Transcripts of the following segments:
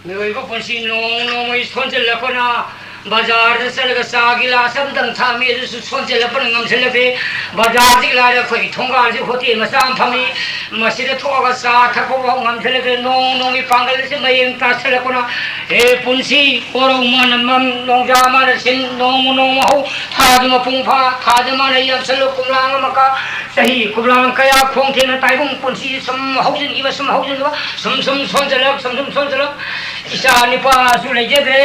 मेरे को पंसी नोंग में सोच लखना बाजार से चल सा गिलास दंग था मेरे सोच लपन गम से लगे बाजार से गिलास कोई ठोंगा से होती मसाम फमी मस्जिद थोड़ा सा थको गम से लगे नोंग पागल से मैं ता से लखना ए पंसी और उमान मम नोंग जामान सिन नोंग हो थाज में पुंफा थाज में नहीं अब से लोग कुमलांग मका सही कुमलांग कया खोंग थे न ताइबुंग पंसी सम हाउसिंग इवा सम हाउसिंग सम सोच लग इसा निपा सुले जदरे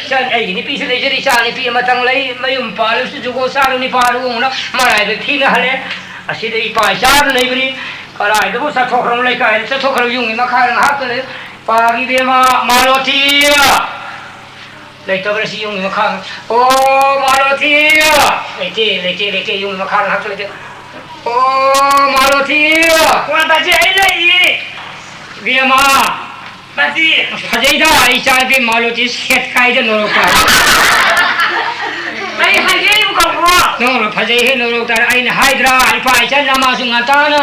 सन ऐ निपी सुले जदरे इसा निपी मतंग लई मयुम पालु सु जुगो सारु निपा रुंग न मराय बे थीन हले असिदे इपा इसार लईबनी कराय दबो सा थोखरम लई काय सा थोखरम युंगी मखार हाक ले पागी बेमा मालोती लेतबर सी युंगी मखार ओ मालोती लेते युंगी मखार हाक ले ओ मालोती कोन बाजे आई लई बेमा Mati, hajai dah, icar ke malu je set kai je norok tar. Ai hajai bukan kau. Norok hajai he norok tar. Ai hydra, ipa icar nama sungata na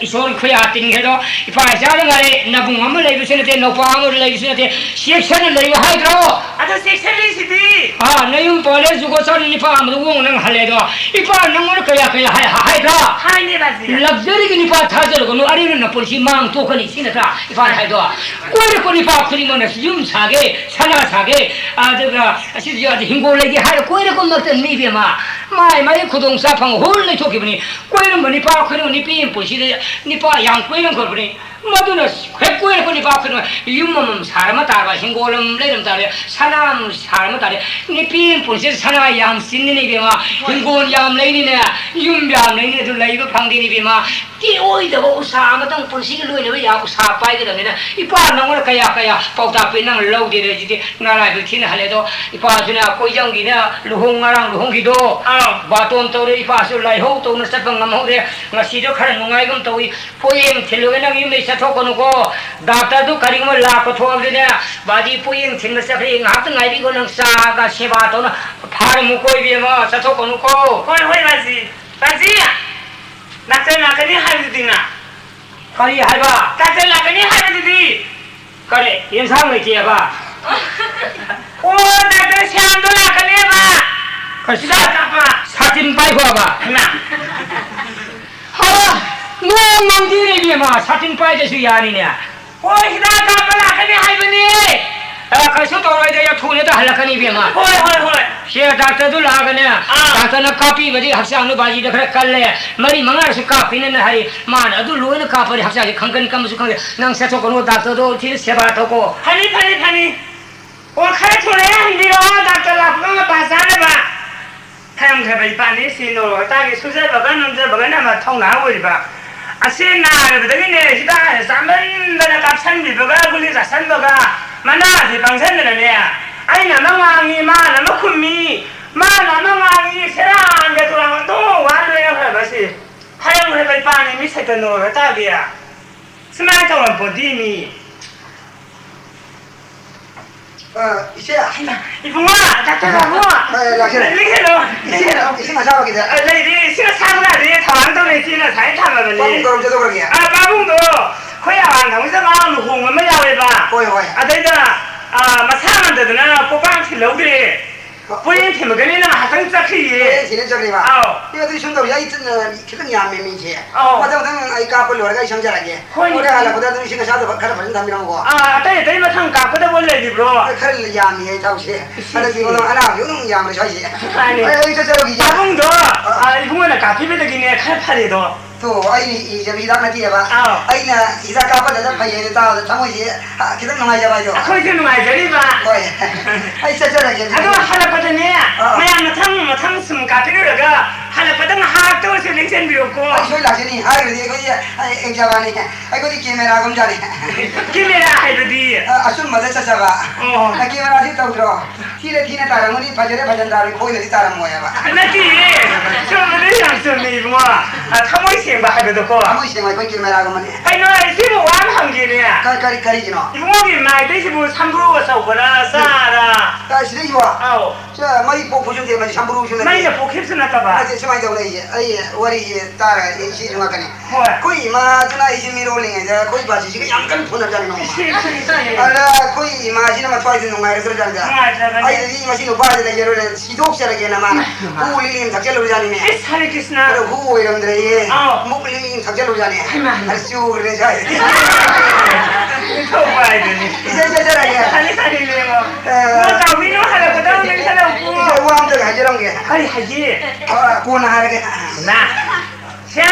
isor khuya ting he do. Ipa icar ngare nabung amal lagi sini te, nopa amal lagi sini te. Section lagi hydra. Ada section lagi sini. Ah, nayung pole juga sor nipa amal uang nang hale do. Ipa nangor kaya hydra. Hai ni basi. Luxury ke nipa thajar ko. No ari no polisi mang tu kani sini ta. Ipa hydra. कोई कोई पाखरी मन युम छागे छना छागे आजगा असी जो हिंगो लेगी हाय कोई रे को मत नी बे माई खुदों साफंग होल नै थोकी बनी कोई रे मनी पाखरी नि पी पोसी नि पा yang कोई रे को बनी मदुन कोई रे को नि पाखरी युम मम सारमा ताबा हिंगोलम लेरम तारे छनाम सारमा तारे नि पी पोसी छना याम सिन्नी नि बे हिंगोल याम लेनी ने युम याम लेनी जो लेबो फांगदि नि बे ती ओइ दबो उसा मतंग पोसी के लोइ लेबो या उसा पाइ के दने इपा नंगोर कया पौता पे नंग लौ दे रे जिते नाराय बे थिन हले दो इपा जुना कोई जंगी ने लुहोंग ngarang लुहोंग gi do बातोन तोरे इपा सु लाई हो तो न सत ngam हो रे ngasi do khara nungai gum toi poyeng thilu na ngi me sa thok kono ko doctor du kari mo la ko thom de ne baji poyeng thin na sa khri ngap ngai bi ko nang sa ga seba to na phar mu koi bi ma sa thok kono ko hoi baji nakse na kani hai di na kari hai ba nakse na kani hai di करे इंसान में किया बा ओ दादा श्याम तो ना करे बा कसिदा कापा सातिन पाई हुआ बा ना हाँ नो मंदी ने भी माँ सातिन पाई जैसे यानी ने ओ हिदा कापा ना करे हाय बनी कैसे तो रोई दे या थूने तो हल्का नहीं भी माँ होय शेर डॉक्टर तो लागने डॉक्टर ने कापी बजी हफ्ते आने बाजी देख रहे कल ले मरी मंगार से कापी ने हरी मान अदु लोई ने कापरी हफ्ते आगे खंगन कम से खंगे नंग से तो करो डॉक्टर तो ठीक सेवा तो को फनी ओ खरे छोड़े हिंदी रो डॉक्टर आपको में पास आने बा हम घर पे पानी सीनो ताकि सुसे बगन नंजर बगन ना थोंग ना हुई बा असे ना बदगी ने हिदा सामन बना कापसन भी बगा गुली रसन बगा mana di bangsan ni ni ai na mangi mana makumi mana mangi serang ke tulang tu wan le apa basi hayang he bai pani mi sai kano ta dia semai ta wan bodi mi ise ai ibu ma ta ta mo la ke ni ke lo ise ma sa ba ke da le di ise sa na di thawang to ni ise na sai tha ma ni bang do jo do ke ba bung do khoi an thang se ma lu hong ma ya we ba hoi a dai da ma sa man da na po bang thi lo de po yin thi ma ge ni na ha tang za khi ye thi ne za ni ba ye de shung do ya yi zhen ne ki deng ya me mi che wa zang dang ai ka po lo ga shang ja la ge ho de ha la po da dong xin ga sa de ka da ban ta mi ko dai ma thang ka po da bo le di bro ka le ya mi ye tao che a de ki ko ana yo nong ya ma chai che ai ce ce lo gi ja bung do ai bung na ka phi be de gi ne kha pha de do तो आई जब इधर नती है बा आई ना इधर का पर जब भाई ये ता तमो ये किधर नुमाई जब आयो कोई के नुमाई जरी बा कोई आई से चला के अदो हाला पता ने मैं मथंग सुम का पिरो लगा हाला पता ना हाथ तो से लेक्चर बिरो को आई सोई लागे नहीं हाय रे कोई एक जवानी है आई कोई कैमरा गम जारी कैमरा है दी असुन मजे से सबा कैमरा दी तो उतरो धीरे धीरे तारा मुनी फजरे भजनदार कोई नहीं तारा मोया बा नती सुन ले सुन नहीं बुआ थमोई से बा है तो को थमोई से मैं कोई कैमरा गम ने आई नो आई 시부 왕한기네. 까리지노. 이모기 마이데 시부 3%가 sau거라 싸라. 까 시대기 와. 아오. 자 마이 보조게 마이 3% 오시네. 마이가 복힙스나까 봐. 아제 스마이 더네 이제 아이 월이 따라 시 중학가네. 뭐. 거의 마드나 이제 미로링에 자 거의 바지 지금 양간 폰을 놈. 시. 알아 거의 마시나 마트와이드 농가에 들어간다. 아이 이 마시노 바지에 예로는 시독샤라게 나마. 후리림 작절로 자니네. 사리 키스나. 그리고 후 이런들이 목리림 작절로 자네. 알수 그래 자. 또 봐야 되니. 이제 저라게. 아니 뭐. 나 위로 하라 그다음 괜찮아. 이제 우암들 하지런 게. 아니 하지. 고나 하게. 나. 자,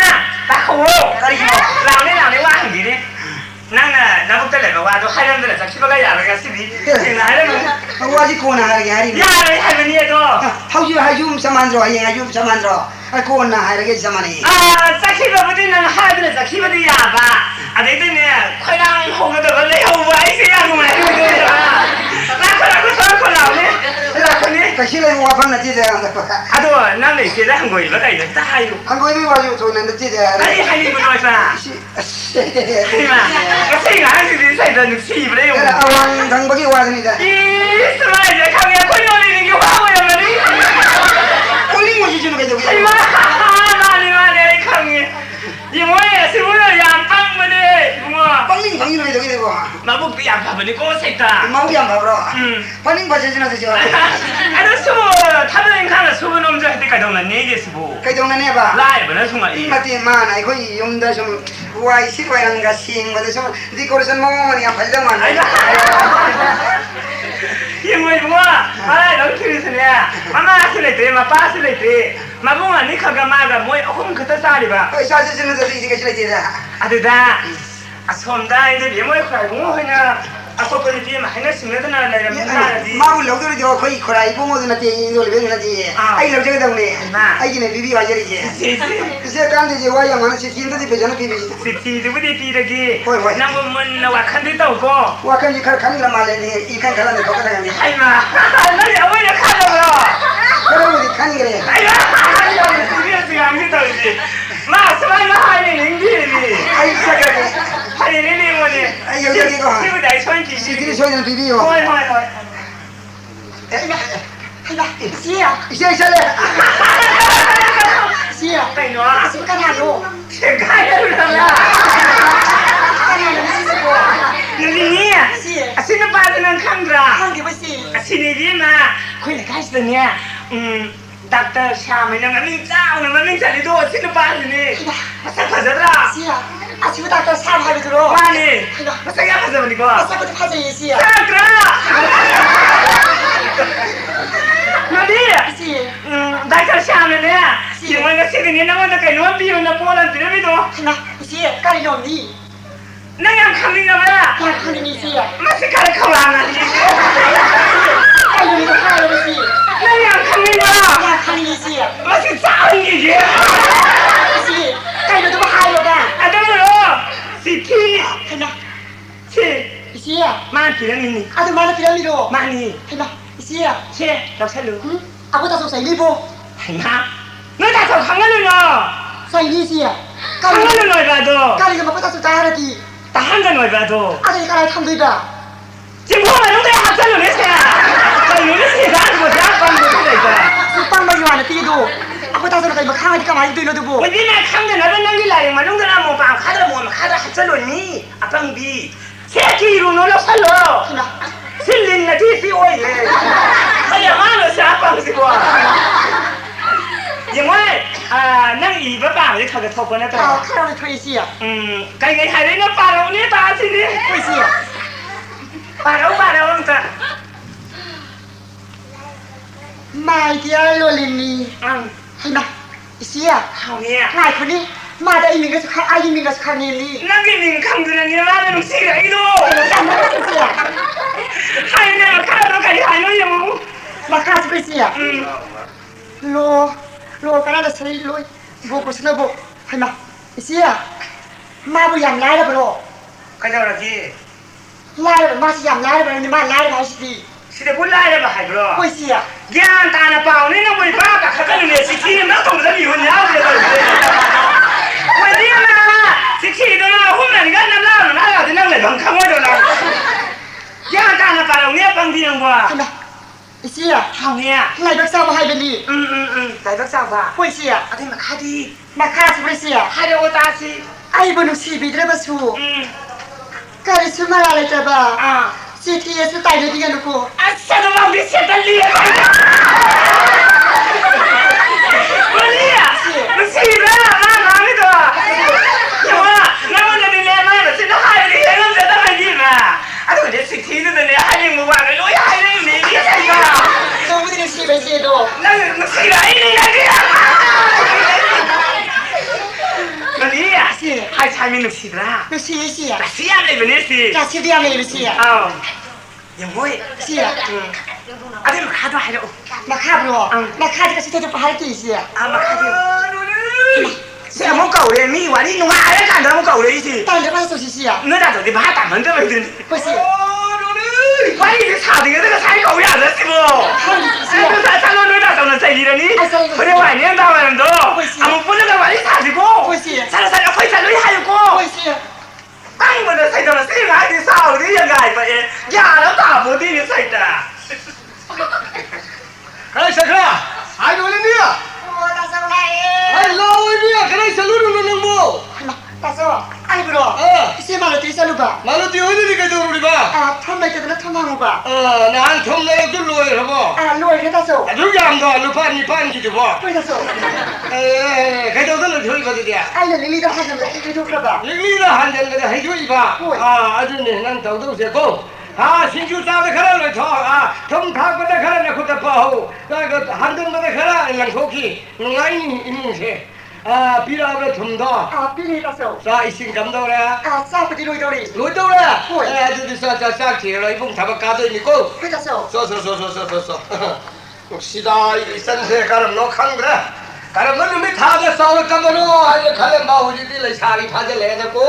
딱하고. 까리지노. 라운에 왕한기네. 나나 나부터래가 와도 하련들에서 키로가 야르가 시비. 나는 와지 고나 하게 하리. 야를 할머니에도. 하줌 사만드로 하줌 사만드로. 고나 하게 사만이. 아, 자키버들이 난 하들에서 키버들이 야봐. 아, 내들네 코랑 호거도 원래 호부 아이세야 뭐 이러더라. 나코라고 저코 나오네. 나코네. 가실에 와판나 지대. 아도 나는 이제 한 거이 받아 이거 다 이거. 한국에 와주 저는 지대. 아니 하니 뭐 와서. 하지마. 어떻게가 안 되지 사이다 시브래요. 아왕 당박이 와드니다. 이 스마일에 강에 콜리는 게 화고야 말이. 콜링 뭐지 주는 게 저기. 하지마. 많이 강에. 이 뭐야 스물을 양빵문에 뭐. 빵링 방이는 저기 되고. 마법도 양파문에 꼬색다. 마우기 안 봐버려. 빵링 받쳐주나 되죠. 아저 타버린 가나 수분 엄청 할 때까지 오면 네개스 보. 그 정도는 해봐. 라이브는 정말. 이마티 많아. 거의 용다 좀 와이 시도하는 가 시인 거들 좀 디코레이션 먹으면 야 발장만. 이 뭐야? 아 너무 틀리스냐? 아마 슬레이트, 마빠 슬레이트. 마봉아 니카가 마가 뭐야? 홍 그때 살이봐. 사실은 저 이제 실례지다. 아들다. 아 손다 이제 뭐야? 그러고 그냥 아빠들이 뒤에 많이 심내더나 내가 말하지. 마을 로드를 저 거의 코라이 봉어드나 띠인돌 뱅나지. 아이 로저가 되네. 아이네 비비 와저리지. 그새 간데지 와야 많은 시킨들이 배잖아 비비. 시티들이 비르기. 호이. 나무 문나 와칸데다 오고. 와칸지 칼칸이라 말레니 이칸 칼라네 똑같아가니. 아이마. 나리 어머니 칼라버려. 그러고 칸이 그래. 아이고. 시리어스가 안 된다지. 마 스마일 하니 링기니. 아이 시작하게. 하니 링기 뭐니. 아이 여기 이거. 시부다 손기 시들이 소리는 비비요. 호이. Siap, 시작해. siap. 빨리 Masukkan halu. 가야루라. Kan halu mesti sebuah. 여기니야. Siap. 아시는 바드는 칸드라. Kan dia mesti. 아시니지마. 거기 가시더냐. 닥터 샤미는 민자오는 민자리도 아시는 바드니. 아사 가자라. Siap. Asyik tak tahu sam halu dulu. 많이. 아사가 가자 버리고. Masa aku terpaja ya siap. 닥터. 너디. Siap. 닥터 샤미는 지금은 시드니 나만도 그 원비는 포란 드레미도. Nah, siap. Kali ni. 내가 감리가 봐. Yang kali ni siap. 마스카라 카라나. Kali ni kali mesti. 내가 감리가. Yang kali ni siap. 마스 싸우기. Siap. Kali ni tu bahaya kan? 아들로 시티 Kena. 치 Siap. 마티라니 Ada mana film ni tu? 많이 Kena. Siap. 치 럭살루 Aku tak selesai ni pun. 하나 너다 더 강하려나 Saya ni siap. Kali 강하려나 봐도 kali ni aku tak selesai lagi. 다 한잔 봐도 Ada yang kali tham tu dah. 지금 보면 너도 합산을 했어야 나 요리스 나도 뭐 대학관 못 했다 Supang bagaimana tidur? Aku tak selesai makan di kamar itu tu bu. 왜니나 강대 나도 남길라리 만 너도나 뭐방 카드 뭐 카드 합산로니 아빵비 새끼로 놀러 살러 Kena. 실린 나 뒤시 오예 아야 마노 사빵시고 정말 난 이번 밤에 가게 덮어냈다. Kau kau ni siap. 가게 하려는 바로니 바지니. Siap. 바로 응다. Mai dia lolini. Kena. Siap. 하우야. Ngai kau ni. Mada ini nggak suka, ayi ini nggak suka ni. 나기는 강들은 일하는 시간이도. Siap. 하이나 카로까지 하려고. Makan seperti siap. Lo kan ada seri lo. Buku sana bu. Kena. Siap. Ma bu yang lain bro. 가져오라지. Lain masih yang lain bro. Ni ma lain harus di. 시대 몰라야 봐 하이브로. Kau siap. 야, 나나 바오니는 뭐 바가 가까는 내 시키는 나 동생 이혼이야 그래서. 왜니나 สิขี้ตัวน่ะหุ่นนั่นก็น้ำเล่าน่ะเราจะนั่งเลยบังคับไว้ตัวน่ะย่างการปลาเราเนี่ยบางทียังว่า ทำไมไอ้เสีย เท่านี้ ไล่แบ็กเซามาให้เป็นดี ใส่รักษาว่า ป่วยเสีย อันนี้มาค่าดี มาฆ่าสิไปเสีย ค่าเดียวตาสิ ไอ้บนุสีบีได้มาสู้ การสุมาอะไรจะบ้าสิที่จะตายในที่กันกู อันเสร็จแล้วดิเสร็จแล้วเลี้ยงวันนี้อ่ะมันสีแล้วมาไม่ตัวแต่ว่าแล้วมันจะดีเลยไหมมันจะได้ให้ดีเลยมันจะได้ไม่ดีมาอันนี้เดี๋ยวสิทีนึงเนี่ยให้ยังมือวางเลยโอ้ยให้ยังมีนี่ใช่ไหม ต้องไม่ได้สีไปเสียดู นั่นมันสีอะไรนี่นะเนี่ยวันนี้อ่ะให้ชายมีหนึ่งสีละ ไม่สีเสีย แต่สีอะไรแบบนี้สิ จะสีเดียวเลยไม่เสีย อ้าวยังไม่ เสีย อันนี้มันคาดว่าให้เรา มาฆ่าบลูมาฆ่าที่กระสิจะไปหากี่เสีย มาคาดดูดิเสียมันเก่าเลยมีวันนี้หนุ่มอะไรกันแต่มันเก่าเลยสิ ตอนเดี๋ยวไปสุสีเสีย เนื้อแต่ตัวที่บ้าแต่มันจะไปดึง ป่วยเสีย ดูดิวันนี้ชาตินี้ก็ใช้เก่าอย่างนั้นสิบ่เสียก็ใช้ชาตินู้นแต่ตอนนั้นใจดีแล้วนี่เพราะในวันนี้ตอนนั้นดูอ่ะมันพูดเรื่องวันนี้ชาติกูชาติเอาไปชาตินู้นให้กู ป่วยเสีย ตั้งมันจะใส่ตอนนั้นสิไงที่สาวนี่ยังไงไปเองอย่าแล้วตาบุตรนี่ใส่ตาใครสักละหายดูเลยเนี่ย โอ้ตาสบาย ไอ้เราเนี่ยใครสักlu lu lu lu ตาสบายไอ้บลูเสียมาเลยตีสลุบะ มาแล้วที่วันนี้ก็จะรู้ดิบ้า ทำไมจะเป็นทำมาบ้า นั่นทำเลยก็รวยหรอบ่ รวยแค่ตาสบ ทุกอย่างก็ลูกพันนี่พันกี่ตัวบ่ ป่วยตาสบ ใครจะต้องช่วยกันดิอ่ะ ไอ้เนี่ยลีดาหันเลยให้ดูกระบะ ลิลี่ละหันจังเลยให้ช่วยบ้าอันนี้นั่นต้องเสียกูสินจูตาได้ขนาดเลยท้อทำทางก็ได้ขนาดนี้คุณตาเป้าก็หันดึงมาได้ขนาดหลังโคกี้ง่ายนี่อิมุงเช่พี่เราเลยทำได้ พี่ลีตาสบ ซาอิสิงคำตัวเลย ทราบไปที่ลุยตัวนี้ รู้ตัวเลยดูดิซาเขียนอะไรพวกทำการด้วยนี่กู พี่ตาสบ สิได้อิสันเสการมนกขังเลยการมันไม่ท่าจะสาวกันตัวนู้นไอ้ขันบ้าหุ่นดีเลยชาลีพาจะเล่นนะกู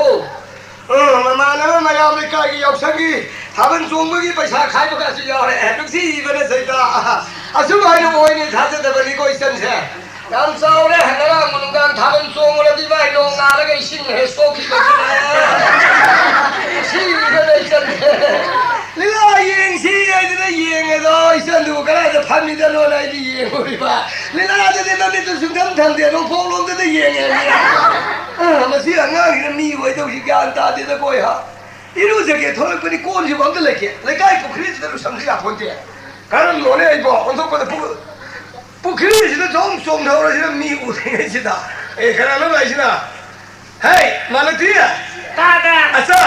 มาแล้วมายามเลยก็ยกสังกีถ้ามันซูมมือกี้ไปชาขายก็จะยอดเลยทุกสิ่งเป็นสิ่งต่างสุดท้ายน้องนี่ท่าจะได้เป็นคนอิสันเสการสาวเลยนะมันการถ้ามันซูมแล้วที่ไปน้องอะไรก็สิ่งเหตุโศกที่มันสิ่งเป็นสิ่งลีลายิงสิ่งไอ้ที่ได้ยิงไอ้ตัวอิสันดูกันแล้วจะพันมิตรโน่นไอ้ที่ยิงโอ้ยบ้าลีลาจะได้นั่นนี่ตัวสิ่งทำเดี๋ยวน้องพงลงจะได้ยิงไงมาเสียงานกันมีไว้ต้องสิ่งการตาที่จะก้อยฮะอีรู้สึกแค่ทนเป็นก้อนที่มันจะเล็กเลยก็ไอ้พวกคริสต์รู้สัมผัสคนเดียวการนั้นโน่นไอ้บ่คนทุกคนพวกคริสต์จะส่งเท่าไรจะมีอุทิศสิตาการนั้นอะไรสินะเฮ้ยมาเลยที่อ่ะตาอาซา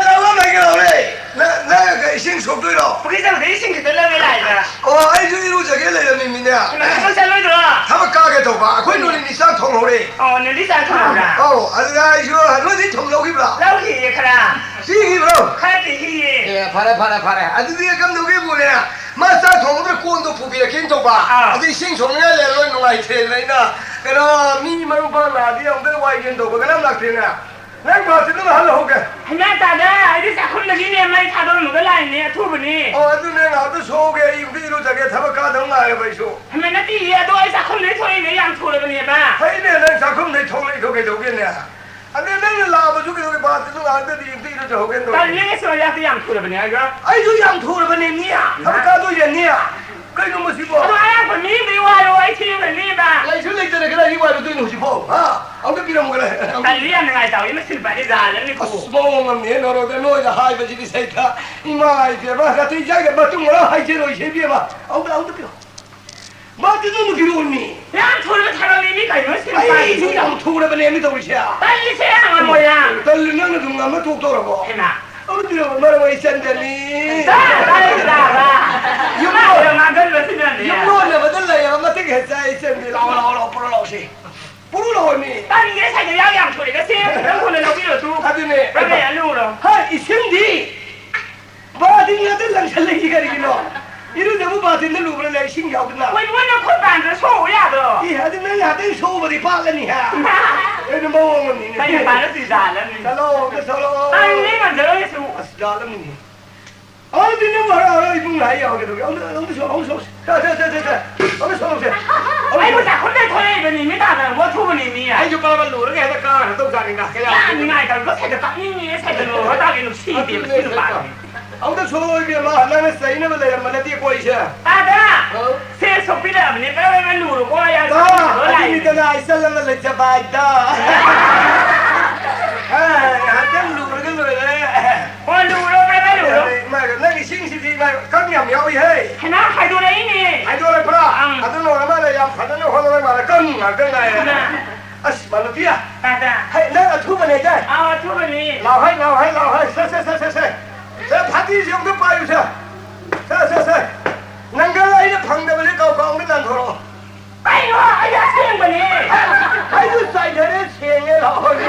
เราว่าไม่กันเลยนั่นก็สิ่งสุดด้วยหรอพวกที่จะไม่สิ่งที่จะเล่นไม่ได้นะโอ้ไอ้ที่รู้จักกันเลยมีเนี่ยไม่ใช่เลยหรอทำการกันตัวบ้าคนนู้นนี่สร้างทองเราเลยอ๋อนี่สร้างทองเราโอ้อะไรชัวร์รู้ที่ทองเรากี่บาทเรากี่ขนาดสี่กี่บาทแค่สี่กี่พาราอันนี้ก็คำดูกี่บุญเนี่ยมาสร้างทองเราควรต้องผูกเบียร์กินตัวบ้าอันนี้สิ่งสมเนี่ยเลยร้อยหน่วยเทเลยนะก็มีมันบ้านนาที่เราได้ไว้กินตัวบ้าก็น้ำหนักเท่านั้นนั่งก่อนสิต้องมาฮัลโหลกันหน้าตาได้ไอ้ที่สักคนเมื่อกี้เนี่ยไม่ทำโดนหนูก็ไล่เนี่ยทั่วไปนี่อ๋อตัวเนี่ยเราต้องโชว์แกอีกที่รู้จักแกทำการทำงานไปโชว์ทำไมนั่นที่เหี้ยด้วยสักคนเลยทั่วเนี่ยยังทั่วเลยเนี่ยบ้าเฮ้ยเนี่ยนั่งสักคนเลยทั่วเลยเขาแกตัวแกเนี่ยอันนี้นั่งลาบจุกตัวแกบ้าที่ต้องอ่านตัวดีที่รู้จักแกตัวตอนนี้ส่วนใหญ่ที่ยังทั่วเลยเนี่ยก็ไอ้ที่ยังทั่วเลยเนี่ยทำการตัวอย่างเนี่ยก็ยังไม่สิบวันอะไรคนนี้ไม่ว่าเลยไอ้ที่แบบนี้บ้าไอ้ชุดเล็กจะได้ก็ได้ที่ว่าตัวนี้สิบวันฮะเอาตัวกี่รำกันเลยแต่เรียนยังไงเจ้ายังไม่สิบไปได้ด่าแล้วนี่กูสมองมันเนี่ยเราแต่น้อยจะหายไปที่ใส่ตาอีมาไอ้เจ้าบ้าก็ที่ใจกันบ้าตุ้งเราหายเจอเลยเชี่ยบี้บ้าเอาตัวกี่บ้าที่ตุ้งกี่รุ่นนี่ยังทั่วเลยทางนี้นี่ใครไม่สิบไปที่ยังทั่วเลยเป็นยังไม่ตัวเชี่ยแต่ยี่เชี่ยมันมวยอ่ะแต่เรื่องนั้นตุ้งมันไม่ถูกตัวหรอกเห็นไหมเอาเดี๋ยวมันมาไว้เส้นเดนี่ได้ยุ่งเลยมากันเลยสิเนี่ยยุ่งเลยมาตั้งเลยมาตั้งเหตุใจเส้นนี่เราปลุกเราสิปลุกเราเนี่ยตอนนี้ใช้จะย่างช่วยก็เสียแล้วคนเราพี่เราดูครับเนี่ยไม่ได้รู้หรอเฮ้ยอีสิ่งดีบ้าที่เนี่ยตั้งหลังฉันเลยกี่กันกินเนาะอีรู้จักว่าบ้าที่เนี่ยรู้เป็นอะไรสิ่งยาวกันนะวันนั้นคนบ้านจะโชว์ยาเด้ออีหาที่เนี่ยหาที่โชว์มาที่บ้านแล้วนี่ฮะเอ้ยน้ำมันมันนี่ใช่บ้านแล้วสีดาแล้วนี่สโลว์ก็สโลว์อันนี้มันจะเล่นสู้สดาแล้วนี่อ๋อ你那玩意儿一蹦来要给都，我们说，哎，我咋混在拖来个你没打的，我出不你你啊！哎，就把他路那个那干，都干那个，你爱的，我才个打你才个路，我打给你气的，气的烦。我们说一遍嘛，那个谁那么来，没来点过一些。大的，谁说别的？你不要那路了，我呀，啊，你跟他一生那么来加班的。哎，还真路那个路嘞。我路了，没路了。妈的，那个星期天嘛，刚要苗一嘿。那还多来呢？还多来不啦？还多来嘛的，要反正那活动嘛的更来。啊，是嘛了的啊。大的。嘿，那个土不来在。啊，出了你。老黑，是。这爬地上都爬有些，是，能够来的碰到的高高的难头了。哎呦，哎呀，钱不呢？还有在这的钱也老好呢。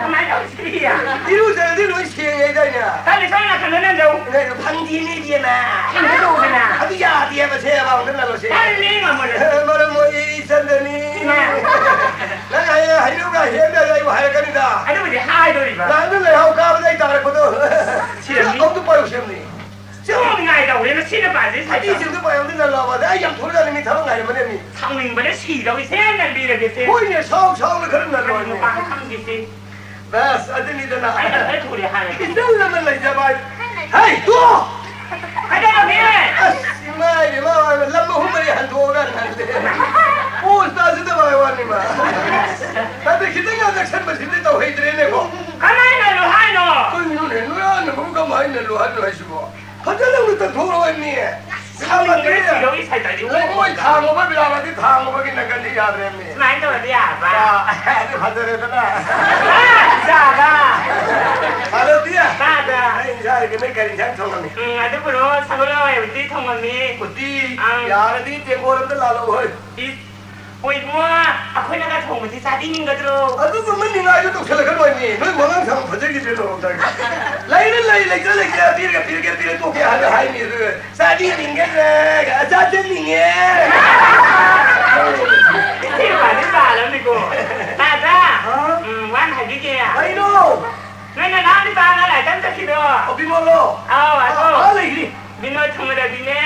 买东西呀？一路在这路钱也在呢。咱你上那看到那种？那个碰地那边嘛。看得到的呢。他的牙爹不车往那路去。看你嘛么的。没得我一身的你。那还有个现在有还跟你的。还有不是还有一个。那那来好搞不在打的不都？我都不有什么的。这我们爱的，我那新的板子才。以前都不用那老吧，哎呀，突然你他们爱什么的你？苍蝇不得洗了，现在比那个些。会呢，超的可能那个。我把他们给些。بس أدني دنا هاي تقولي هاي كذا من اللي جباي هاي تو هذا ما فيه اسمعي ما لما هم يهندونا هو استاذ ده ما يواني ما هذا كده هذا كان بس اللي توحيد رينكو كمان له هاي نو كل يوم أنا بقول كم هاي له هذا هشبوا هذا لو تطور ويني sama dia oi thango ba bila ba di thango ba kinna kan yaad re me mai to dia ba ade hadare dana ja ba halo dia ba da ai ja ke me karin jang thong me ade bro sagolo e di thong me uti yaar di te ko ram da la lo hoi oi mo akhoi na ga thong ti sa di ning ga dro adu ko man ninga yu to khela kan wai ni noi mo ngang thang phajai ki de lo da lai ke pir to ke ha hai ni de sa di ning ge ga sa de ning ye ti ba lo ni ko ta ta wan hai ki ya ai no nei na ni ba na lai tan ta ki do obi mo lo a lai ni bino thong da bi ne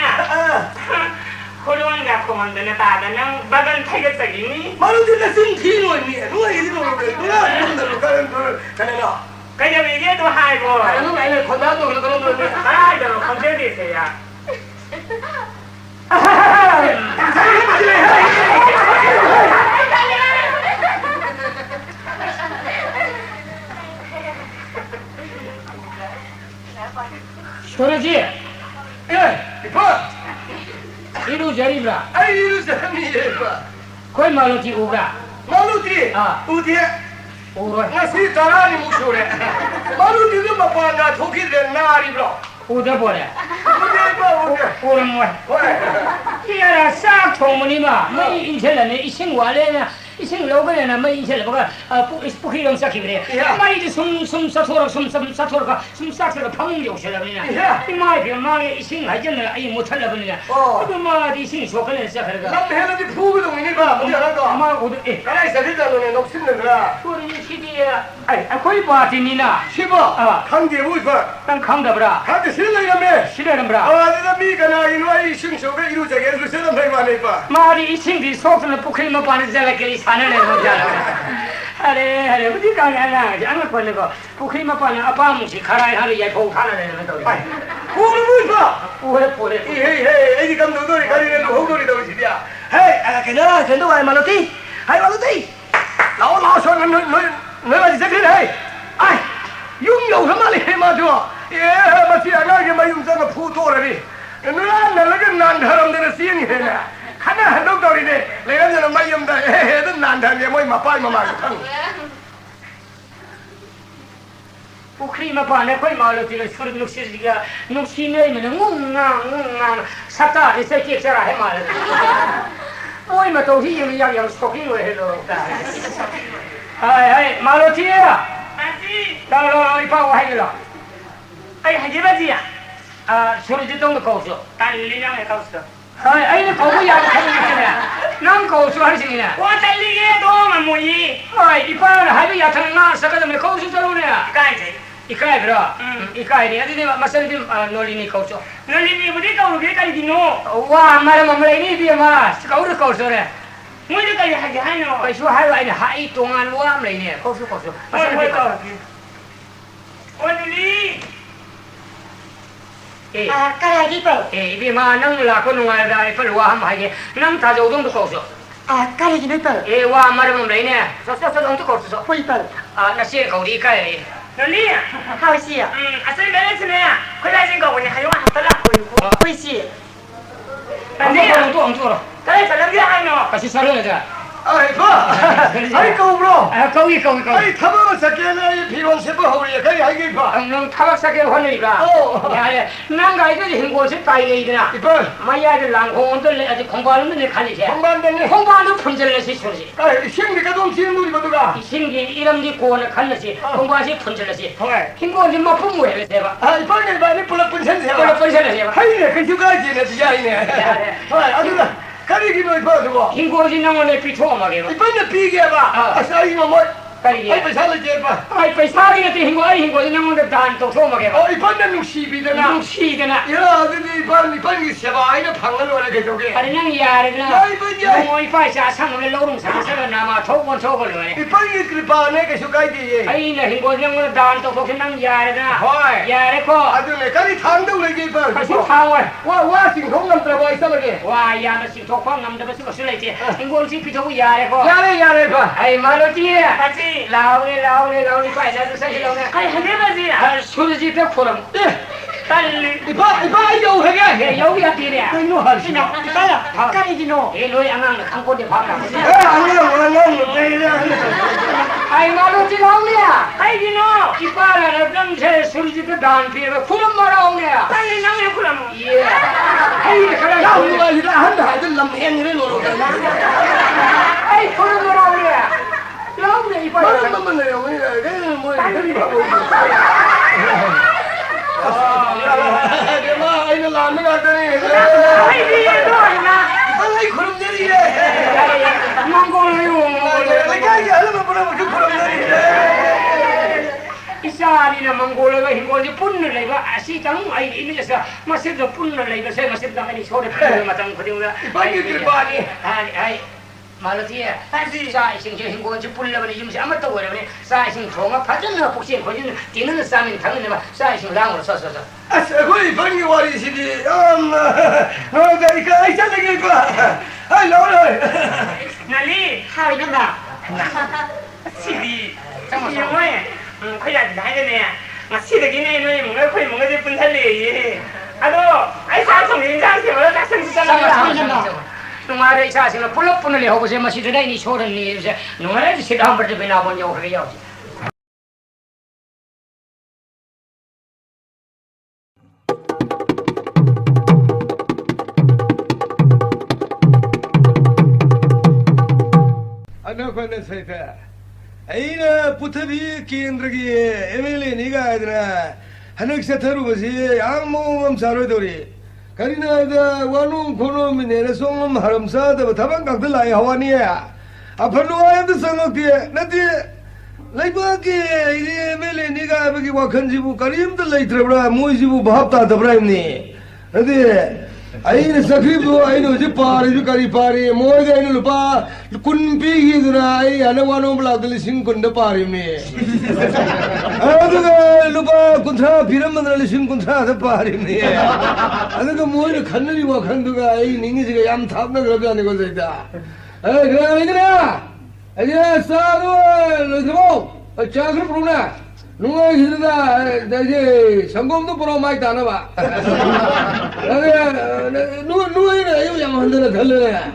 Kolon ga komanda na ta da nang bagan thai ga tagi ni malu din na sin thi no ni no ai ni no ke no na no ka kan na ka ja me ge to hai bo ai no ai ko da to ko no ni ai da ko de de se ya Shoraji eh ipa ilu jari bra ai ilu sami ipa koi malu ti ubra malu ti uti uro ngasi tarani musure malu ti de mapa na thoki de nari bro uda bole uti ba uti uro mo yara sa thong ni ma mai in chela ne ising wale na ising lo ga na mai in chela ba pu khi long sa ki bre mai de sum sa thor ka sum sa thor phang yo chela ni na ti mai bi ma ising ha jen na ai mo thala ba ni na tu ma di ising so ka ne sa khar ga lam hela di phu bi ni ba mu na ga ma uda e kalai sa di da lo ne nok sin na ga uri ni chi di ai koi ba ti ni na shi ba khang de bu ba tang khang da bra ha de sin la me shi da bra da mi ka na inu ai sing so ga iru ja ge lu se da mai ba ne ba ma di ising di so na pu khi ma pa ni za la ke li sana le ho ja la अरे उदी का ना अंग कोने को पुखरी में पानी अपा मुझे खराय हारे ये भौ खाना ले मैं तो पूरे पूरे पूरे हे ये कम दो करी ने हो दो दो छी दिया हे के ना चंद वाले मालती हाय मालती लाओ सो न वा जी से हे ai yung yo什么嘞嘛就耶嘛是那个嘛用这个普多了的那个难得人的心呢看那很多道理的那个人没用的嘿这难得也没嘛拜嘛看पुखरी में पानी कोई मालूम थी सुर नुक्सी नहीं मैंने मुन्ना सत्ता ऐसे क्या चला है मालूम कोई मत तो ही ये शौकीन हुए हैं लोग हाय मालूम थी या लो इपा वो है लो आई है जीवा जी सूरज तो में कौशो ताली ना है कौशो हाय आई ने कौशो यार खाने के लिए नाम कौशो हर चीज़ ना वो ताली के दो में मुझे हाय इपा हाय भी यार थंगा सकल में कौशो चलो ने काय थे 이까이 들어. 이까이 어디 마선 좀 놀리니 거죠. 놀리니 우리 가고 그래 가리기노. 와 말은 말이니 비마. 가우르 거서래. 뭐이까지 하게 하노. 그래서 하루 아니 하이 동안 와 말이니. 거수. 뭐 가. 오늘이 예. 아, 까라기빠. 예, 비마 능 라고 누가다 이빨 함 하게. 능 다저동도 거서. 아, 까라기노빠. 예, 와 말은 말이니. 서서서 동도 거서. 호이빠. 아, 나 시에 거기 이까이. 놀리. 하우시야. 아싸리 내려치네. 그래진 거 보니 하용 한 달라 보이고. 호이시. 안돼. 또 엉뚱으로. 다른 사람들 하노. 같이 살려자. 아이 봐. 아이 거울어. 아, 거기. 아이 타방을 삭게는 비원 세번 하우리야. 그래 하이게 봐. 능 타박사게 환이가. 야, 난가 이거 행고시 빠이게이드나. 이빨. 마야들 랑공들 아직 공부하는 데 가리지. 공부한다네. 공부하는 분절레시 소리지. 아이 시행니까 좀 지는 우리 모두가. 신기 이름디 고원을 갈려시 공부하시 분절레시. 헐. 힘고지 뭐 부모해 대봐. 아 이빨에 많이 불러뿐 sense 이걸로 해봐. 분절레시 해봐. 하이네 그 휴가지네 디자인네. 헐 아주가. 가리기노 이뻐 두고. 힘고지 năng 비초하게 봐. 이빨에 비게 봐. 아싸 이거 뭐. 가리기. 아이 살을 째봐. 아이 पैसा게 때 힘고지 năng 단 도초하게 봐. 이빨에 눅시비잖아. 뭉치잖아. 야 근데 이빨이 세봐. 아이는 방을 원해 계속해. 아니 능 야르나. 야 이빨이. 뭐 이파이사 상을 로롱 상사가 남아 초건 래. 이빨이 그리파네 계속 가야지. 아이나 힘고지 năng 단 도초게 능 야르나. 헐. 야르고. 아들네 가리 탕도 그러게 이빨. 다시 탕을. 와 싱통 남더라 이상하게. 와, 야는 sikthokphang namdaba su silai che. Ingol si pitho yare ko. 야래 봐. Ai maloti. 같이. Launi pa na du sai launa. 아이 하네바지. Har surji pe khoram. 딸리. 이봐 이거 하게. Ye yogi ati re. 이거 하시. 까라. 까라기노. E loi angang na khang ko de phang. 안녕. Ai maloti launi ya. 아이 기노. Ipara na dang se surji pe dan pi be khuram maraung ya. 딸리 나무 그럼. Ye. Ai khala. 야 우리가 이거 한다 아들 남행이래 노로. Ai khuram maraung ya. Launi ipara. 뭐만 내요. 뭐 이리 봐. 아, 이거 라면 하더니. Ai di do na. 아이 그럼 내리래. Mongol yo. 내가 하려면 뭐라고 그 그럼 내리래. Isari na Mongolia hingol di punna leba asitang ai inilasa masir da punna leba sai masir da ai sore punna matang khudinga Bagi kirbani. ai malati Asi. sa ising je hingol ji pulla bani jimsi amatta wore bani sa ising thonga phajan poksin khojin tinan samin thangin ba sa ising lang sa 아싸, 거기 방이 와리시디. 나 이거 아이차 되게 거. 아이 나오라. 나리. 하이는다. 시디. 잠깐만. 뭐해? 그냥 나이네. 나 시디기네 너희 뭔가 거의 뭔가 제품 살리. 아도 아이 사성 인상세 뭐라 작성 쓰잖아. Numare sa sing pulla punna le hobo se masir da ini soran ni se numare se dam berde bina bon yo khre yaw अनोखने सहित ऐना पुथबी केंद्र की एमएलए निगा इधर हनक से थरु बसी याम मोम सारो दोरी करीना द वानु कोनो मिनेरे सोंगम हरमसा द थबन कक लाई हवानी है अफनु आय द संगके नदी लाइबा के एमएलए निगा बगी वखन जिबु करीम द लैत्रबरा मोय जिबु भाबता दब्राइम ने नदी 아이는 사크립도 아이는 어제 파리 가리 파리 뭐가 아이는 루파 군비기드나 아이 하나와노 블라들 신군데 파리미 아두가 루파 군차 비람만들 신군차데 파리미 아두가 뭐를 간늘이 와 간두가 아이 닝이지가 얌 탑나 그러지 아니고 저이다 에 그래 아이들아 아이야 사도 로즈모 자그룹 부르나 누가 기다다 이제 성공도 보러 많이 다나 봐. 누가 이래 이거 양한테나 달래.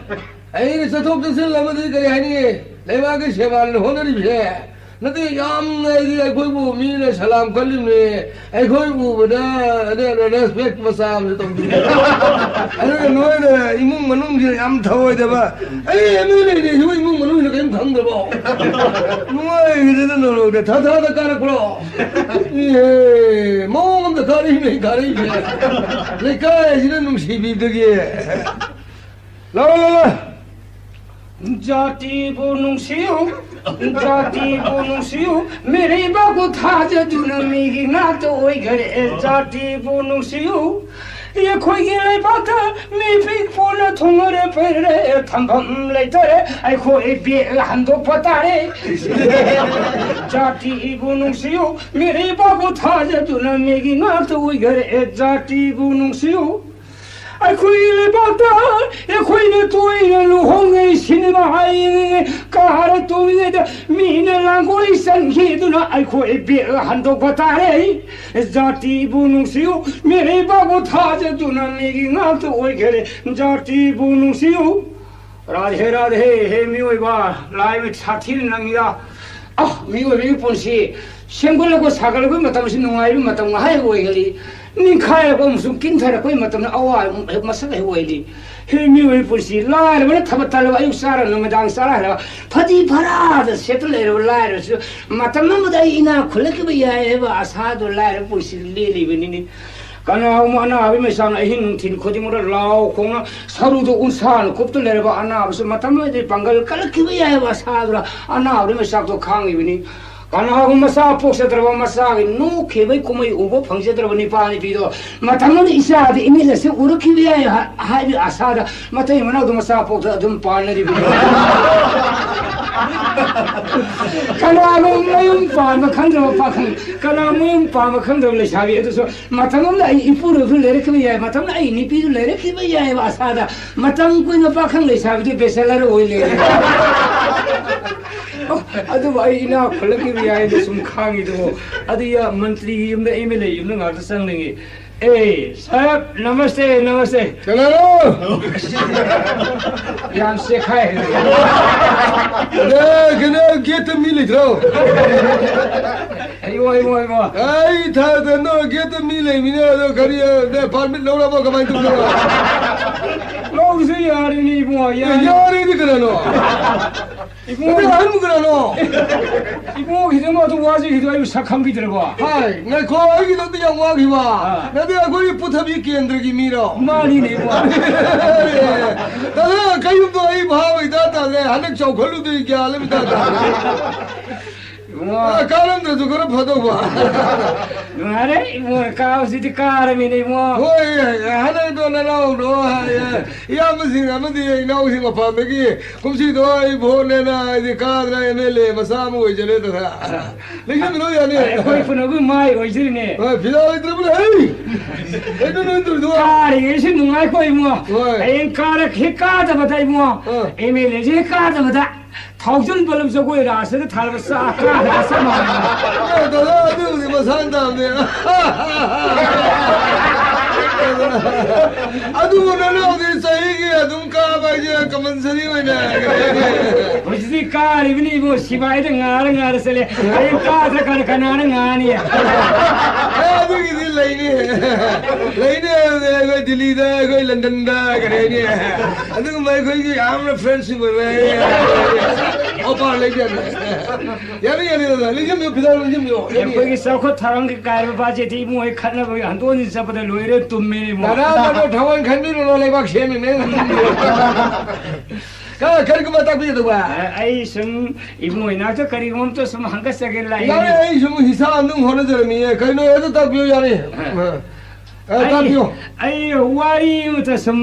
에이 저쪽도 쓸라면 그래 아니 내가 그 세발은 호너리 비해. 너도 양내기 거기고 미네 살람 걸림네. 에이 거기고보다 내 레스펙트 마삼 좀. 아니 너네 이문 만웅지 얌 타워야 돼 봐. 에이 에미네 이거 이문 만웅이 그냥 강들 봐. 누가 이래는 너네 다다다 까라 그러. 예, 뭐가 가리네 가리네. 내가 이런 놈 시비득이. 라라라. jati bunung siu जाति बोनुसियो मेरे बाबू था जदुन मिगी ना तो ओई घरे जाति बोनुसियो ये कोई ले बात मी फिक फोन थुमरे पेरे थंभम लेतरे आई कोई बे हंदो पतारे जाति बोनुसियो मेरे बाबू था जदुन मिगी ना तो ओई घरे जाति बोनुसियो ai khui le bata e khui ne toi ne lu hong ei cinema ai ka har tu ne da mi ne lang koi san khi tu na ai khui be han do bata re jati bunung siu mere ba go tha je tu na mi gi nga tu oi gere jati bunung siu radhe radhe he mi oi ba lai mi sathil nang ya ah mi oi mi pon si sengol ko sagal ko matam si nungai ru matam hai oi geli ning khai ko musum kin thara koi matam na awa masak he oili he mi oi pursi lai le thabatal wa ayu sara no madang sara la phadi phara da settle le lai ro matam na madai ina khule ke ya e ba asa do lai ro pursi le le bini ni kana ma na abi me sang ahin thin khodi mo lao khong na saru do unsan kup to le ba ana absu matam na de bangal kal ke ya e ba sa do ana abi me sak do khang bini kana masa pokse draba masa no khebe kumai ubo phangse draba ni pa ni pido matamno isa de imile se urukhi ya ha bi asada matai mana do masa pokse adum pa ni bi kana mayum pa ma khangro pa khang kana mayum pa ma khangro le sabi edo so matamno la ipuru ru le rekhi ya matamno ai ni pido le rekhi ya asada matam ko na pa khang le sabi de beselar oi le adu bai ina kholaki bi ai de sum khangi do adu ya mantri yum de MLA yum na ga sang lengi eh sahab namaste namaste chalo yan se khai de gene get mi le dro ayo ai tha de no get mi le mi ne do khari de permit lo ra ba ka mai tu lo se yari ni bo ya yari ni kara no ibu han mu kara no ibu hidem ma tu waji hidu ayu sakham bi dre ba hai na ko ai gi do ti yang wa gi ba na de ko ri puthabi kendra gi mi ro mani ne bo da kai do ai bhav ida ta le hanak chau kholu de kya le bita ta kalam de zukara phado ba are ibu ka usi ti kar mi ne mo oi hanak do na lao do ya ma sing am di na usi ma pa me gi kum si do ai bho ne na di ka na MLA ma sa mu je le ta lekin mi lo ya ne koi puno gu mai oi jiri ne phila idra bole ai edo no dur do kar ye sin nungai koi mo ai kar khe ka da batai mo MLA je ka da bata thousand balam so koi rasa de thal ba sa ka da sa ma da du ma san da me adu na no de sai gi adum ka ba je kaman sari oi na Ojdi kar ibni mo sibai de ngar sele ai ka da kan kana na ngani adu gi dil lai ne ko Delhi da ko London da kare ne adu mai ko gi am na friends with me opa lai ja yani da li jam yo pidal jam yo ko gi sa ko tharang gi kar ba je ti mo ai khan na ba han to ni sa pa de loire tum me mo na thawan khan ni no lai ba khem me ka kar ko mata bi do ba ai sum ibu ina to kari mom to sum hanga sagel lai ya ai sum hisa andung hone de mi kai no edo ta bio ya ne ta bio ai wari to sum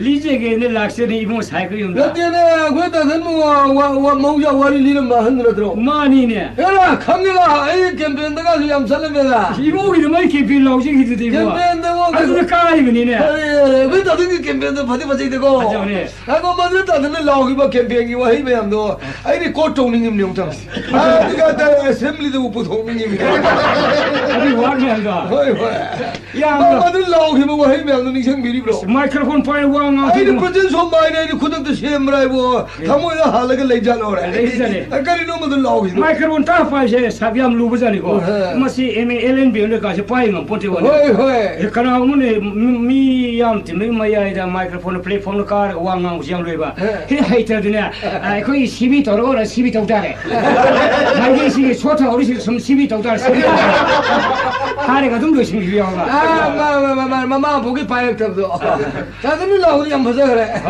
lije ge ne lakse ni ibu sai ko yum ya de ne ko ta san mo wa mo ya wari li ma han de tro mani ne ya la kham ni la ai campaign da ga yam sal me la ibu ri mai ke pi lo ji ki de bo campaign da mo ai ka ai ni ne we ta de campaign da phadi phadi de ko ha ko ma de ta de la gi ba campaign gi wa hi me am do ai ni ko tong ni ngim ta ha de ga da assembly de pu thong ni mi ai wa me ga hoi hoi ya ma de la gi ba wa hi me am do ni sang mi ri bro microphone point wa nga ai ni presence of mind ai ni khudam de sem rai wo thamo ya hal ga lai ja lo ra kari no ma de la gi microphone ta fa je sabiam lu bu jani ko masi MLN bi ne ka se pai ngam ponte wa hoi hoi e kana mu ne mi yam ti mi ma ya da microphone platform ka wa nga jam le ba he hater de ne ai ko sibi to ro ra sibi to da re mai ge si chota ori si sum sibi to da 하래가 좀 조심히 해봐. 마마 보기 파였다도. 다들 나오니 안 보자 그래.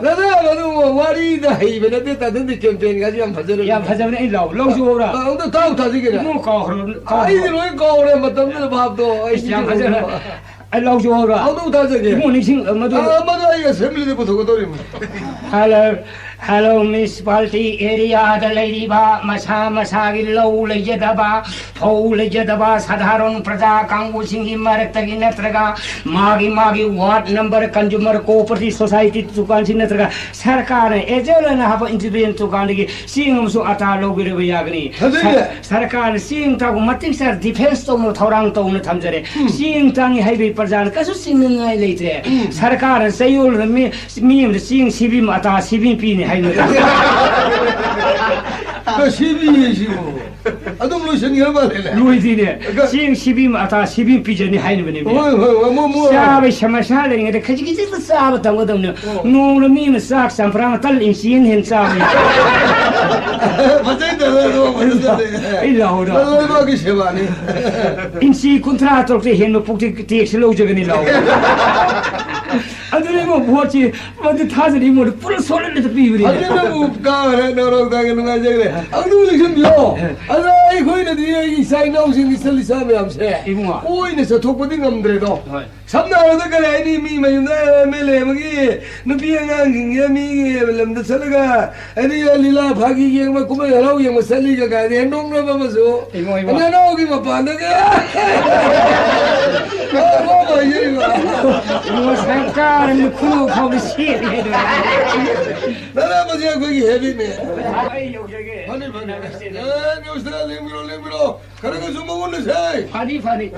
나도 와리다 이번에 됐다던데 캠페인 가지 안 보자를. 야, 파자면 이 라우 주오라. 근데 다음 타지기래. 뭐 가오로. 아이들 왜 가오래 맞다면 밥도. 야, 파자면 라우 주오라. 아도 타지기. 뭐 니싱 엄마도. 엄마도 아이가 샘리대 부터 도리면. Hello, municipality area the lady ba masagi low lejadaba pau lejadaba sadharon praja kangu singi maratagi natraga magi ward number consumer cooperative society tukan sin natraga sarkar ejela na haba intervene tukan gi sing so ata logire bayagni sarkar sing ta mating sar defense to no thorang to no thamjare sing tangi highway prajan kasu sing ngai leite sarkar sayul mi sing sibim ata sibim pi 그 12이시고 아동 로션이 얼마나 루이디네 싱 12 아타 12 비전이 하이는 뭐 사베 샤마샤르 이게 카지기지 사바 당거든요 노르미는 싹 삼프랑 딸 인신 현사비 맞아요 맞아요 일라오라 얼마게 세바니 인시 콘트라트로 해는 폭티 텍스로 저거니 라오 아들이 뭐 뭐지 먼저 타들이 뭐 뿔을 소리를 비브리 아들은 뭐 가래 너로 가는 거 저래 아들은 좀요 아이 거기는 이 사이 나오신 있을 사람이 암세 이봉아 오이네서 독보딩 엄들에도 삼나라도 그래 이 미마인데 메레먹이 누비양한 긴게미 람도 살가 아니 리라 바기게 뭐 고마 여러 개 살리가 가야 농로 봐서 이봉아 나오기 뭐 반다가 뭐 이거 잠깐 그 거기 시에 나라 뭐지 거기 해비네 아이 여기 아니 녀스라 렘비로 가르가 좀 먹었네 세 파리 거기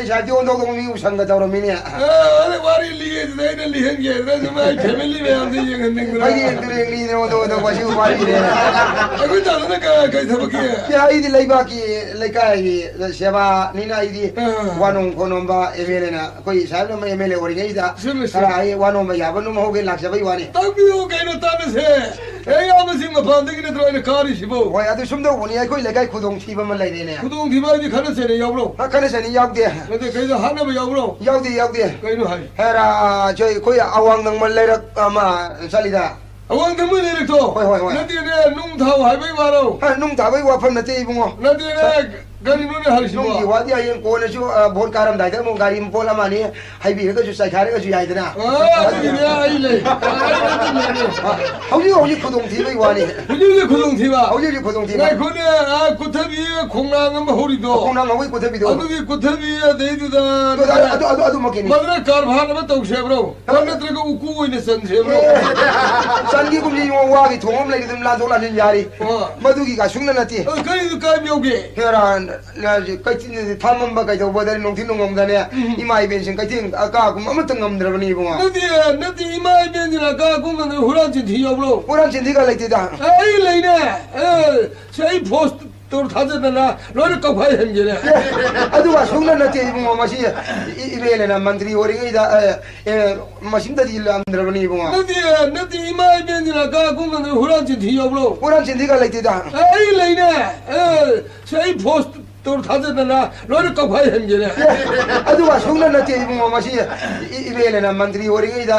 자주 온다고 미국 상가 잡으러 미냐 아니 와리 리게 되는 리행게 그래서 막 패밀리 매한테 얘기했는 거라 아니 들으니 오도 와시 말이래 아그 다르니까 그 사박이 야 이디 레이바기 레카이 세바 니나 이디 와농 코놈바 에멜레나 거기 사람은 에멜레 오리게이다 사라 아이 와농바 야번놈 호게 락사바이 와니 딱비오 개는 따르세 에이 아버지 뭐 반대기네 들어있는 가리 시보 와 야도 숨도 보니 거기 레카이 구동 티범을 내리네 구동 디바이디 가르세네 여보로 아카네서니 야우데 근데 그래서 하나만 여보로 야우데 그이노 하이 헤라 저기 거기 아왕능만 레락 아마 살리다 아왕 때문에 이렇도 나한테 농타고 할배 말어 농 다바이 와판 나때 이봉어 나한테 गाड़ी में हर शिवा नोंगी वादी आयन कोने जो बोल कारम दाइदा मो गाड़ी में बोला माने हाईवे का जो साइड का जो याइदना आदमी ने आई ले हौजी खुदों थी भाई वानी हौजी खुदों थी बा हौजी खुदों थी नहीं कोने कुथबी खोंगांग में होरी दो खोंगांग में कुथबी दो अदुगी कुथबी दे दुदा अदु मकेनी मदरा कारभान में तो सेब्रो हमने तेरे को उकू ने सन सेब्रो संगी कुमजी यो वागी थोम ले तुम ला जोला निन यारी मधुगी का सुंगना नती कई तो काय मियोगे हेरान कई थामम बा कई तो बदर नोंथि नोंगम दने इमाई बेंसिन कई थिंग आका कुम अमत ngam बुआ नदी इमाई बेंसिन आका कुम हुरान चिंथि योब्रो हुरान चिंथि का लेते दा आई लेने सही पोस्ट तोर थाजना लोरे कफाई हमजेने अदुवा सुंगना नती बुआ मसी इबेलेना मंत्री ओरिगैदा मसिन दि लांद्रबनी बुआ नदी इमाई बेंसिन आका कुम हुरान चिंथि योब्रो हुरान चिंथि का लेते दा आई लेने सही पोस्ट तोर थाजना लोरे कफाई हमजेने अदुवा सुंगना नती बुआ मसी इबेलेना मंत्री ओरिगैदा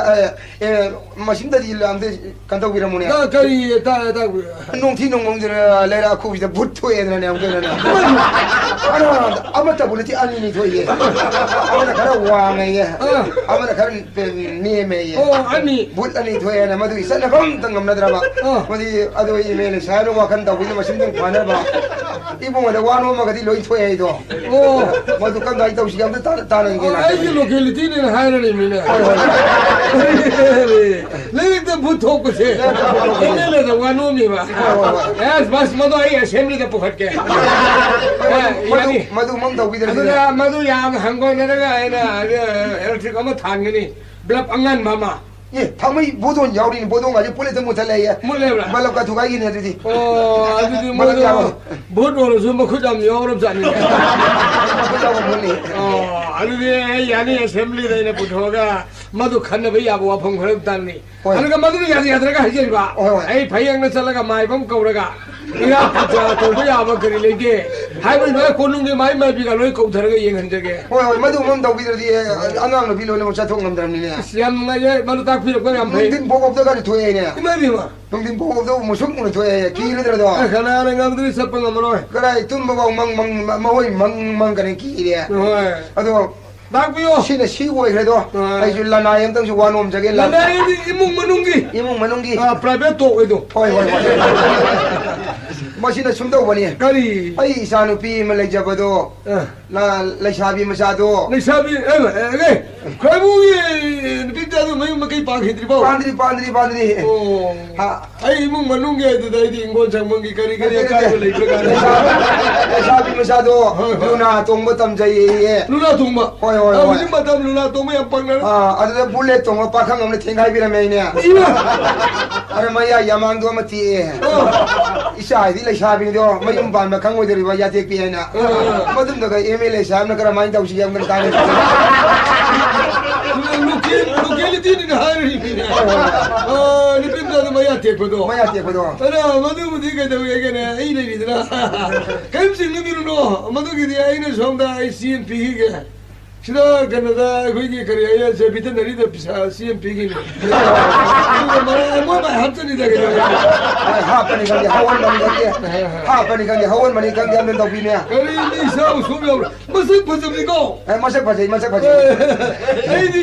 मसिन दि लांदे कंतो बिरमुने ता कई ता नोंथि नोंगम लेरा खुबिदा बुट्थो एदना हमकेना अना अमता बुलति अनिनि थोये अमना खरा वांगे अमना खरा नेमे ओ अनि बुट अनि थोये ना मदु इसन बम तंगम नद्रबा मदि अदो इमेल सानो वाखन तबिन मसिन दं फानबा इबुंगा वानो मगदि लोइ थोये दो ओ मदु कम दाइ तौसि गम तानंगे ना आई लोकेलिटी ने हायरनि मिने लेक द बुथो कुसे इनेले द वानो मिबा एस बस मदो आई असेंबली द पुखट के मधु मम तौबिदर मधु याम हंगो नरगा आइना इलेक्ट्रिक अमा थांगनी ब्लब अंगन मामा 예, 방미 보돈 야우리는 보돈 가지고 볼에 못 살래야. 몰래라. 말로가 두 가지네 되지. 아주디 뭐로 좀 그좀 영어롭지 않니? 그러고 보니. 아주디 야니 어셈블리에 부터가 마도 칸나베 야보와 봉그럽다니. 아니가 마도 야들가 하지 봐. 에이 바이양나 살라가 마이범 거라가. 이가 부터 돌고 야바 그리레게. 하이번 왜 고능게 마이 마비가 로이 거들가 예행한적에. 마도 몸도 비르디 안나는 빌로는 못 차통 남들이네. 시암나에 마도 딱 필요 거야 안 돼. 동진 보고도 가지 도해네. 이마비마. 동진 보고도 뭐 속문을 도해. 기르더라도. 가나는 감들이 섭병 아무로. 그래 tum보고 망망 가는 길이야. 아도 낙비요. 신의 시고에 그래도 아이줄라 나영 등수 원홈 저게 라. 나나이 이몽 만웅기. 이몽 만웅기. 프라이빗 도에도. 호이. 마신의 숨도 보니. 가리. 아이 사누피 말레자버도 나 레샤비 마사도. 레샤비 에게. 과부기 빅다도 뭐 먹기 빠기들이 봐. 반드리. 하. 아이 이몽 만웅기 에도다이디 인고 장mon기 가리 까고 레이브가. 레샤비 마사도 누나 동무탐 자이에. 누나 동마. 호이. 우리 마담 누나 동마 양빵나. 아들 불레 동무 빠캉 없는 탱가이비라메냐. 아르마야 야망도 마티. 이샤이디 레샤비도 마யும் 반마 강고들이 와 야tek 피에나. 모든도가 에메레 샤브나 그라 마인 다우시 양들 다네. 로켈리티는 하르이네. 니빈다도 마야 tek보도. 아라 모두 디가 되게네 이래리더라. 감식 누미로 모두기 아이는 som다 CMP게. 시다 가나다 거기 그래야 저 밑에 내리다 비사 CMP기네. 뭐 합전이다 그래. 하파니 간게 하원 많이 간게 하면 더 비냐. 그래 이사 소명 무슨 버점이고? 마색 바지. 에이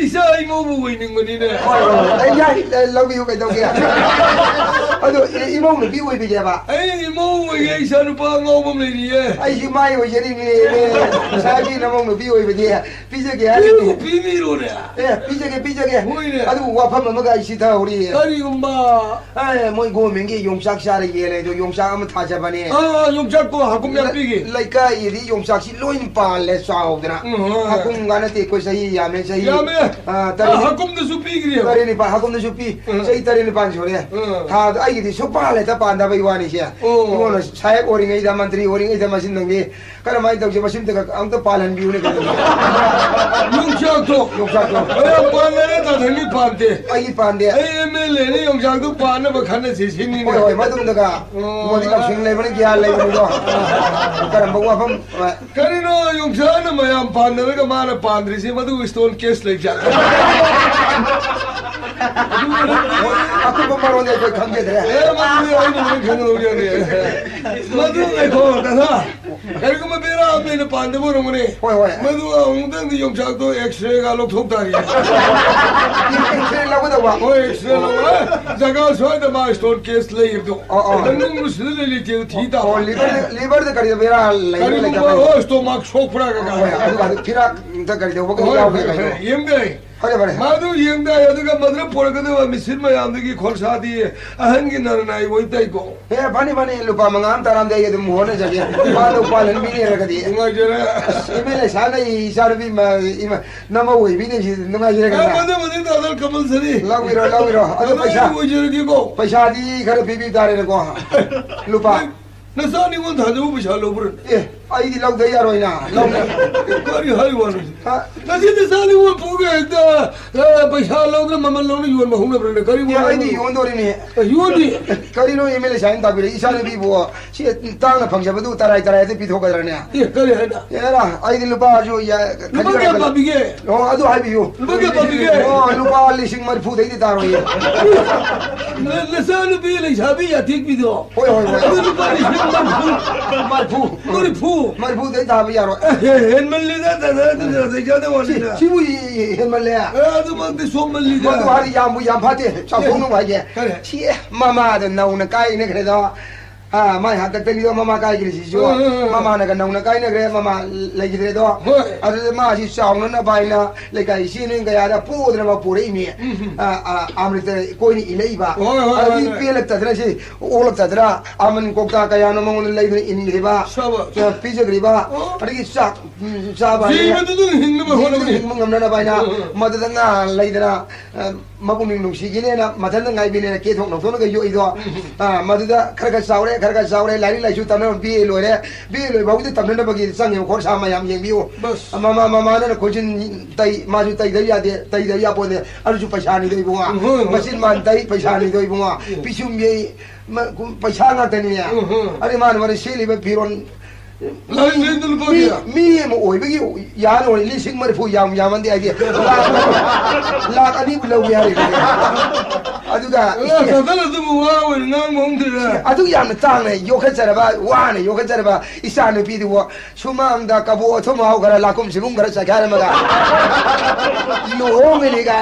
이사 이모 보고 있는 거니네. 야 러브 유 가이도게. 아도 이모는 비고 비게 봐. 에이 이모 왜 이사는 방어 몸이리에. 아이 마이오 예리니 사기 나몽도 비고 비게. 비저게 하니. 비밀로네. 예, 비저게. 뭐이네. 아도 와파면 뭐가 있다 우리. 아니 엄마. 아, 뭐 고민기 용삭샤를 예래도 용삭 한번 타자바니. 용삭고 하kum냥 비기. 라이카 이리 용삭시 로인 발레 싸우더라. 하kum 가는 때 거기 야메 사이. 야메. 다리 하kum도 수비기리요. 다리니 바 하kum도 수피. 사이 다리니 반 소리야. 다 아이디 소발레 다 반다 바이와니시야. 이거는 사회 오링이 다만들이 오링이 다 마신는 게 그래 많이 더 마신다가 아무도 발한 비우네. 용삭도. 반내는 다 되니 반대. 아이 반대. 에멜레네 용삭도 반내 뭐 가는 세신이네. 호이 마동다가 뭐디가 싱레버는 기알레버도. 그래 뭐 와밤 그리노 용삭은 뭐야 반내가 많아 반드리시 뭐도 스톤 케이스 레이자. aku pemaronnya kau kaget ya. Mana ini kan orang ni. Madu aku dah. Kalau kau bera apa ni pandai orang ni. Madu orang ni yang cakap X-ray kalau thok tari. X-ray lagu dah wah. X-ray lagu. Jaga soal dah mas stone case lagi itu. Tengok mesti lagi tu tidak. Liver dah kari bera lagi. Kalau stomach shock pernah kan. Kira dah kari dah. Bukan yang gay. 마도 이행다 여드가 마드라 포르거든 미신 마야암들이 콜사디 아한기 나나이 보이다이고 예 바니 루파 망암 따람데 이게 뭐네 저기 마도 팔은 비니라거디 응아저라 이메레 사나이 사르비 마 이마 나마 왜 비니지 누가지라가 마도 다들 가만서리 라위로 아도 पैसा घर बीबी दारे को लुपा नसानी को धाजो बिछालो पर ए आई दी लग दे यार होइना लग करी हाई वालो नसी नसानी को पोगे एकदा बिछालो न ममन लो न युन बहुने पर करी वो आई दी युन दोरी ने युन दी करी नो एमएलए साइन ताबिरे इसाने भी वो सी तांग फंक्शन बदु तराई ते पिथो गरने ये करे है ना यारा आई दी लुपा जो या लुपा के बाबिगे ओ अदु हाई भी यो लुपा के बाबिगे ओ लुपा लिसिंग मर फू दे दी तारो ये नसानी भी ले छाबी या ठीक भी दो होय लुपा मरफू दे ताबी यारो हेनमल्ली दा दे जादे वाली ना सिबु हेनमल्ले अदु मते सोमल्ली दा मदु हारी याम फाते चाफोनु भागे छि मामा द नौ न काई ने खरे दा mai hak tak tadi mama kai kiri si jo mama na kan nong na kai na gre mama lagi gre do ada ma si saung na bai na le kai si ni ga ya da pu dra ma pu re mi amrit koi ni ilai ba adi pe lak ta dra si o lak ta dra aman ko ta ka ya no mong le in gre ba pi je gre ba adi sa ba ji ma tu hing na ba ho na mong na bai na ma da nga le dra ma bu ning nung si gi ne na ma than ngai bi ne ke thong no thong ga yo i do ma du da khar ga saure lai lai chu tam na bi lo re ba u tam na ba gi sang ye ko sa ma yam yeng bi o mama na ko jin tai ma ju tai da ya de tai da ya po ne ar ju paisa ni doi bunga masin man tai paisa ni doi bunga pisum ye paisa nga tani ya ari man mari seli ba piron lai lai dul ba ya mi mo oi bi ya no li sing mar fu yam an de ai de la ani bu lo ya ri aduga ta ta du mu wa wa ngang mong de adu yam na tang ne yo kha chara ba wa ne yo kha chara ba isa ne pi du sumang da ka bo thom hau gara la kum sibung gara sa kha ma ga yo me ni ga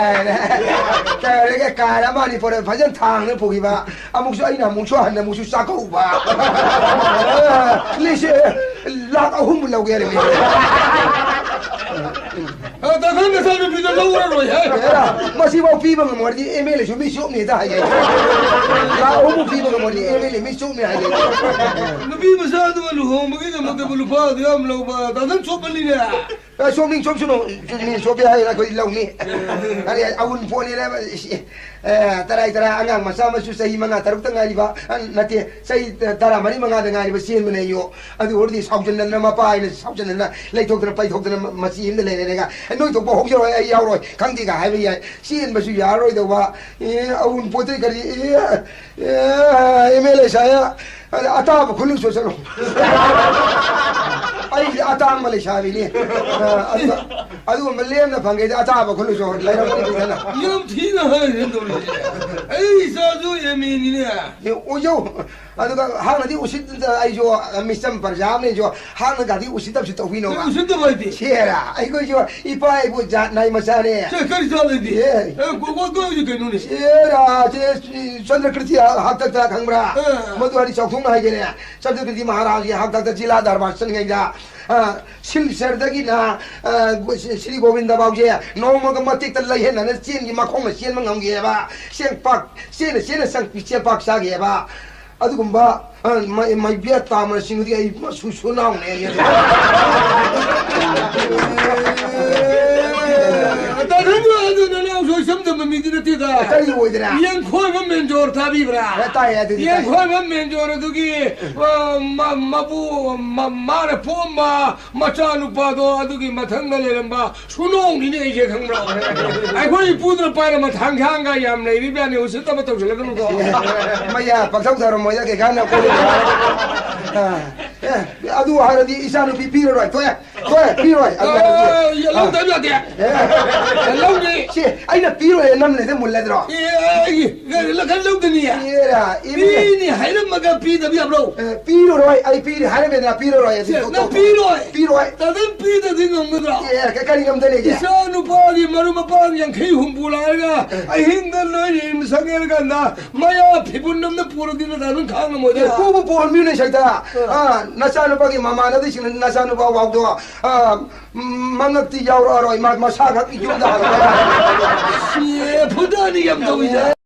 ka re ga ka ra ma ni por fa jan thang ne pu gi ba amuk su ai na mu chu han ne mu chu sa ko ba li se la ka hum lo ga re mi ta kan na sa bi da lo ra ro ya ma si ba pi ba mo di email su mi su mi da ya la hum pi ba mo di email mi su mi ha ya na bi ma sa du lu ho ma gi na ma da lu pa da am lo ba ta dan chop li na so ming chop suno ni so bi ha la ko lo ni ari awun po ni la tarai tara angang masa masu sai manga taruk ta ngai ba nate sai tara mari manga da ngai ba sin mane yo adu ordi saujan na ma pa ina saujan na lai thok na pai thok na ma si im le le ga noi to bo ho yo ai yaw roi khang ti ga hai ba ya sin ba su ya roi do ba awun po te kari email sa ya ata ba khulu so so ai ata ma le sha bi ni adu ma le na phang ge ata ba khulu so lai ra ni na yam thi na ha ren do ai sa du ye mi ni ne o yo aduga hang di usit ai jo misam parjam ne jo hang ga di usit ab sit wi no ba usit ba di chera ai go jo ipa ai bu ja nai ma sa ne che kar sa le di go ji ke no ni chera je chandra kriti hak tak ta khang bra madwari chok thung na ge ne chandra kriti maharaj ye hak tak ta jila darbar san ge ja sil ser da gi na Sri Govinda Bau je no mo ga matik ta lai he na chin gi ma khong na chen ma ngam ge ba sen pak sen sang pi che pak sa ge ba adugumba mai bia ta ma sing di ai su su na ne ye ta ren du na na so sam da mi di na ti da ta yi wo dira yen khoi ba men jor ta bi bra ta ya di yen khoi ba men jor du gi ma bu ma re po ma cha nu pa do adu gi ma thang na le ram ba su nong ni ne je khang bra ai khoi pu da pa ma thang khang ga yam nei ri ba ne usit ta ma tau la nu ko ma ya pak thau da ro mo ya ke ga na ko adu ha di isanu pi ro to ya pi ro ya lo da ya de lo ni si ai na pi ro nam ne de mul la dro la kan lo de ni ya era pi ni hai na ma ga pi da bi bro pi ro ai pi ha me na pi ro ya na pi ro ai ta den pi da ding ngam dra ya ka kan ngam de ne sa nu pa gi maru ma pa yang khei hum bu la ga ai hin da no ni im sa ge ga na ma ya phi bun nam na pur din da nun khang mo de ko bu po mi ne sai ta na sa no pa gi mama na di sin na sa no pa wa do mangak ti yaw ro ma sa ga ki ju da si phu da ni yam do wi